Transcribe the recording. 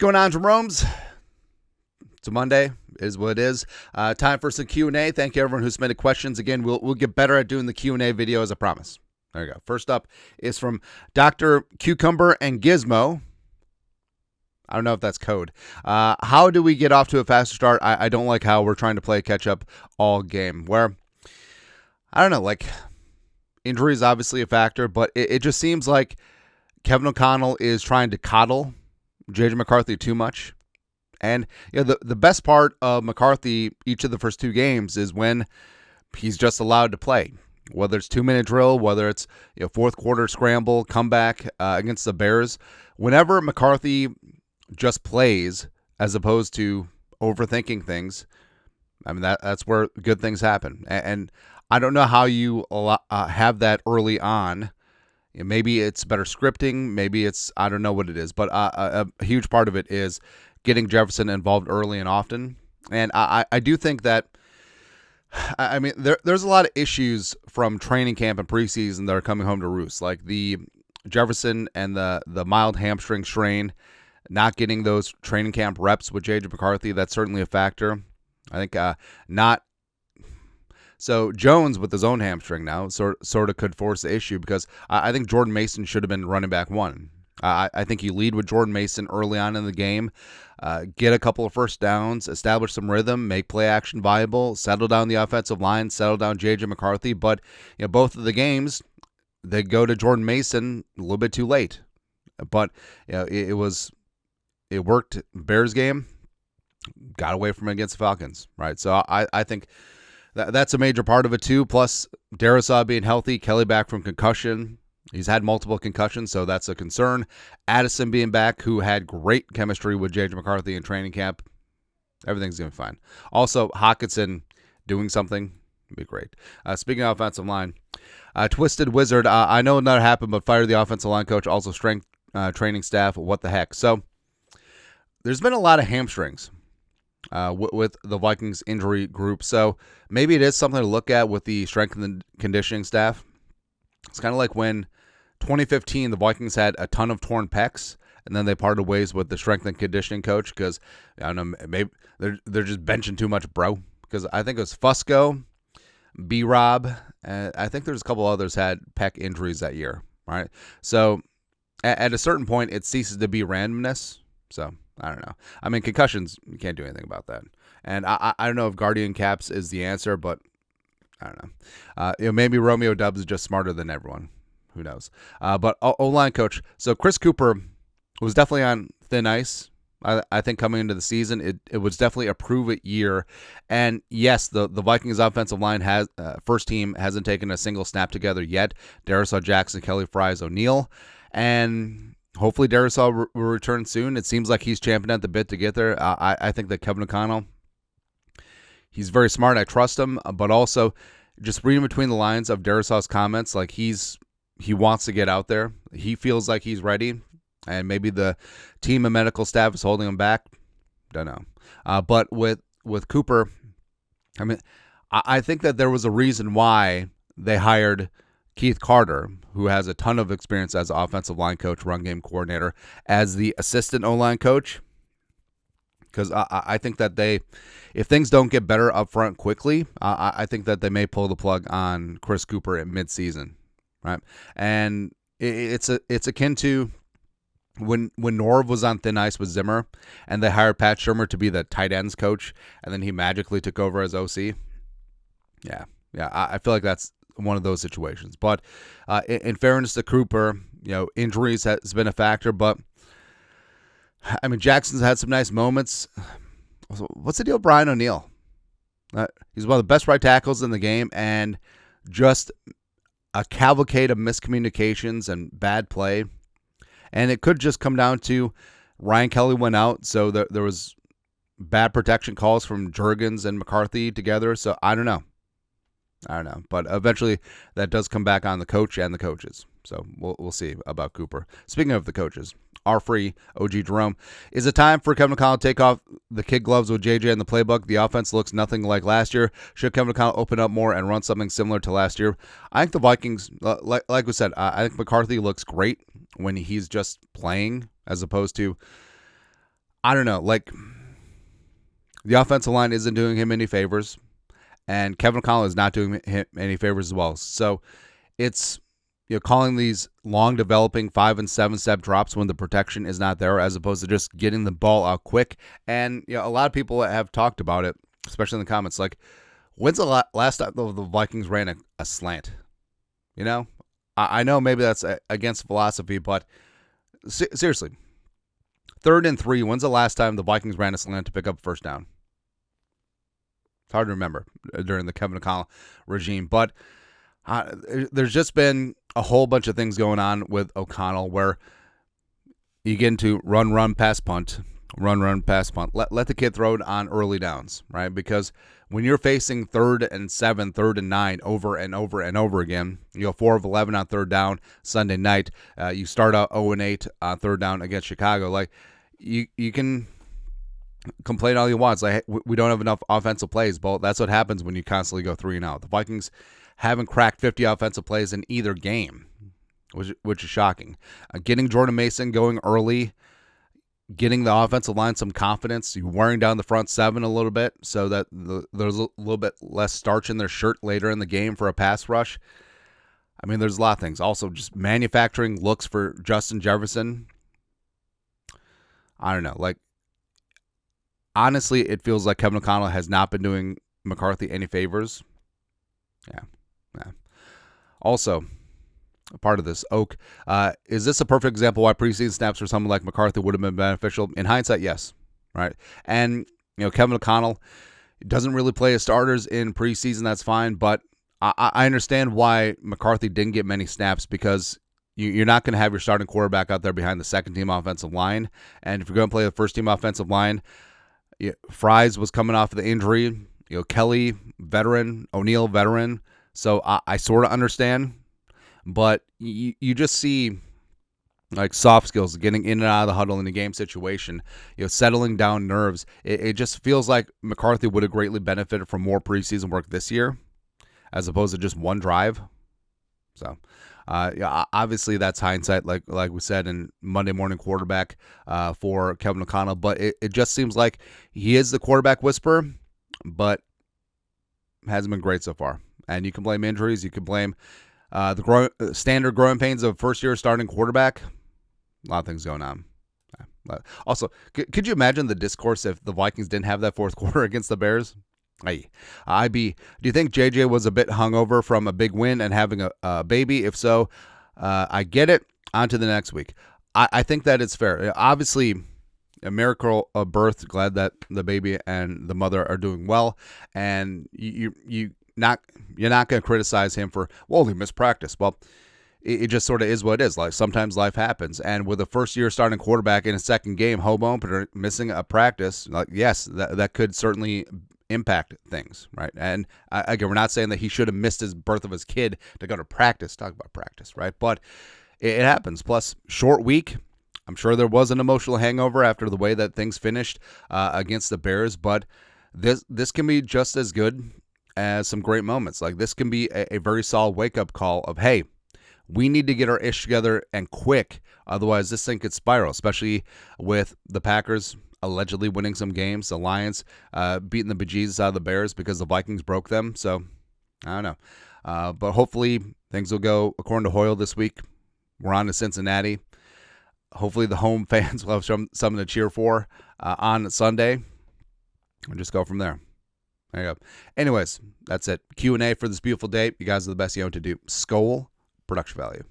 going on, Jeromes? It's a Monday. It is what it is. Time for some Q&A. Thank you, everyone who submitted questions. Again, we'll get better at doing the Q&A video, as I promise. There you go. First up is from Dr. Cucumber and Gizmo. I don't know if that's code. How do we get off to a faster start? I don't like how we're trying to play catch-up all game. Where, I don't know, like, injury is obviously a factor, but it just seems like Kevin O'Connell is trying to coddle J.J. McCarthy too much. And the best part of McCarthy each of the first two games is when he's just allowed to play. Whether it's 2-minute drill, whether it's fourth quarter scramble, comeback against the Bears. Whenever McCarthy just plays as opposed to overthinking things, I mean, that's where good things happen. And I don't know how you have that early on. Maybe it's better scripting. Maybe it's, I don't know what it is. But a huge part of it is getting Jefferson involved early and often. And I do think that, I mean, there's a lot of issues from training camp and preseason that are coming home to roost. Like the Jefferson and the mild hamstring strain, not getting those training camp reps with J.J. McCarthy, that's certainly a factor. I think not. So Jones with his own hamstring now sort of could force the issue because I think Jordan Mason should have been running back one. I think you lead with Jordan Mason early on in the game, get a couple of first downs, establish some rhythm, make play action viable, settle down the offensive line, settle down J.J. McCarthy. But both of the games, they go to Jordan Mason a little bit too late. But it worked. Bears game, got away from it against the Falcons, right? So I think that's a major part of it too. Plus Darrisaw being healthy, Kelly back from concussion. He's had multiple concussions, so that's a concern. Addison being back, who had great chemistry with J.J. McCarthy in training camp. Everything's going to be fine. Also, Hockenson doing something would be great. Speaking of offensive line, Twisted Wizard, I know that happened, but fired the offensive line coach, also strength training staff. What the heck? So there's been a lot of hamstrings with the Vikings injury group, so maybe it is something to look at with the strength and conditioning staff. It's kind of like when 2015 the Vikings had a ton of torn pecs, and then they parted ways with the strength and conditioning coach because I don't know, maybe they're just benching too much, bro. Because I think it was Fusco, B-Rob, and I think there's a couple others had pec injuries that year, right? So at a certain point, it ceases to be randomness. So I don't know. I mean, concussions, you can't do anything about that. And I don't know if Guardian Caps is the answer, but I don't know. Maybe Romeo Dubs is just smarter than everyone. Who knows? But O-line coach. So Chris Cooper was definitely on thin ice. I think coming into the season, it was definitely a prove-it year. And yes, the Vikings offensive line first team hasn't taken a single snap together yet. Darrisaw Jackson, Kelly Fries, O'Neal. And hopefully Darrisaw will return soon. It seems like he's champing at the bit to get there. I think that Kevin O'Connell, he's very smart. I trust him. But also, just reading between the lines of Darrisaw's comments, like he wants to get out there. He feels like he's ready. And maybe the team and medical staff is holding him back. Don't know. But with Cooper, I mean, I think that there was a reason why they hired Keith Carter, who has a ton of experience as offensive line coach, run game coordinator, as the assistant O-line coach. Because I think that if things don't get better up front quickly, I think that they may pull the plug on Chris Cooper at midseason, right? And it's akin to when Norv was on thin ice with Zimmer, and they hired Pat Shurmur to be the tight ends coach, and then he magically took over as OC. Yeah, I feel like that's one of those situations. But in fairness to Cooper, injuries has been a factor, but I mean, Jackson's had some nice moments. What's the deal with Brian O'Neill? He's one of the best right tackles in the game, and just a cavalcade of miscommunications and bad play. And it could just come down to Ryan Kelly went out, so there was bad protection calls from Jurgens and McCarthy together. So I don't know. But eventually that does come back on the coach and the coaches. So we'll see about Cooper. Speaking of the coaches, our free OG Jerome. Is it time for Kevin O'Connell to take off the kid gloves with JJ in the playbook? The offense looks nothing like last year. Should Kevin O'Connell open up more and run something similar to last year? I think the Vikings, like we said, I think McCarthy looks great when he's just playing as opposed to, I don't know. Like, the offensive line isn't doing him any favors, and Kevin O'Connell is not doing him any favors as well. So it's, calling these long developing 5 and 7 step drops when the protection is not there, as opposed to just getting the ball out quick. And a lot of people have talked about it, especially in the comments. Like, when's the last time the Vikings ran a slant? I know maybe that's against philosophy, but seriously, 3rd and 3. When's the last time the Vikings ran a slant to pick up a first down? It's hard to remember during the Kevin O'Connell regime, but there's just been a whole bunch of things going on with O'Connell where you get into run, pass, punt, run, pass, punt. Let the kid throw it on early downs, right? Because when you're facing 3rd and 7, 3rd and 9 over and over and over again, 4 of 11 on 3rd down Sunday night. You start out 0 and 8 on 3rd down against Chicago. Like, you can complain all you want. It's like, hey, we don't have enough offensive plays, but that's what happens when you constantly go 3 and out. The Vikings haven't cracked 50 offensive plays in either game, which is shocking. Getting Jordan Mason going early, getting the offensive line some confidence, you wearing down the front 7 a little bit so that there's a little bit less starch in their shirt later in the game for a pass rush. I mean, there's a lot of things. Also, just manufacturing looks for Justin Jefferson. I don't know. Like, honestly, it feels like Kevin O'Connell has not been doing McCarthy any favors. Yeah. Also, a part of this, Oak, is this a perfect example why preseason snaps for someone like McCarthy would have been beneficial? In hindsight, yes. Right. And, Kevin O'Connell doesn't really play his starters in preseason. That's fine. But I understand why McCarthy didn't get many snaps, because you're not going to have your starting quarterback out there behind the second-team offensive line. And if you're going to play the first-team offensive line, Fries was coming off of the injury. Kelly, veteran. O'Neal, veteran. So I sort of understand. But you just see, like, soft skills, getting in and out of the huddle in a game situation, settling down nerves. It just feels like McCarthy would have greatly benefited from more preseason work this year, as opposed to just one drive. So, obviously that's hindsight, like we said, in Monday morning quarterback for Kevin O'Connell. But it just seems like he is the quarterback whisperer, but hasn't been great so far. And you can blame injuries. You can blame the standard growing pains of first-year starting quarterback. A lot of things going on. Also, could you imagine the discourse if the Vikings didn't have that fourth quarter against the Bears? Do you think JJ was a bit hungover from a big win and having a baby? If so, I get it. On to the next week. I think that it's fair. Obviously, a miracle of birth. Glad that the baby and the mother are doing well. And you're not going to criticize him for, well, he missed practice. Well, it just sort of is what it is. Like, sometimes life happens. And with a first-year starting quarterback in a second game, home opener, missing a practice, like, yes, that could certainly impact things, right? And again, we're not saying that he should have missed his birth of his kid to go to practice. Talk about practice, right? But it happens. Plus, short week. I'm sure there was an emotional hangover after the way that things finished against the Bears. But this can be just as good as some great moments. Like, this can be a very solid wake-up call of, hey, we need to get our ish together and quick. Otherwise, this thing could spiral, especially with the Packers allegedly winning some games, the Lions beating the bejesus out of the Bears because the Vikings broke them. So, I don't know. But hopefully things will go according to Hoyle this week. We're on to Cincinnati. Hopefully the home fans will have something to cheer for on Sunday. We'll just go from there. There you go. Anyways, that's it. Q&A for this beautiful day. You guys are the best you know what to do. Skol, production value.